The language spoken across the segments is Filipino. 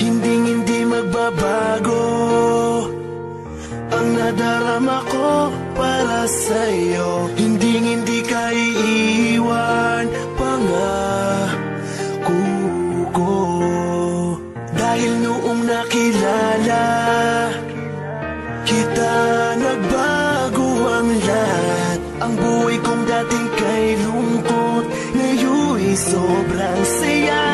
Hindi magbabago ang nadarama ko para sa'yo. Hindi ka iiwan, pangako ko. Dahil noong nakilala kita, nagbago ang lahat. Ang buhay kong dating kay lungkot, ngayon'y sobrang saya.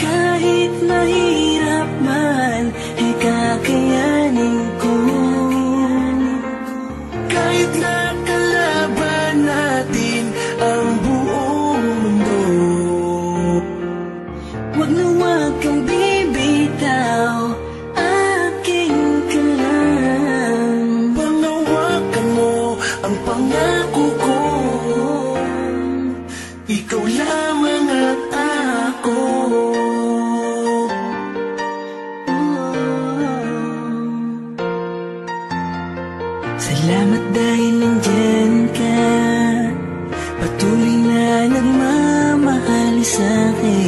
Kahit mahirap man, ay kakayanin ko. Kahit nakalaban natin ang buong mundo, wag na wag kang bibitaw, aking ka lang. panghawakan mo ang pangako ko. Ikaw lamang at ako. Salamat dahil nandyan ka, patuloy na nagmamahal sa'kin.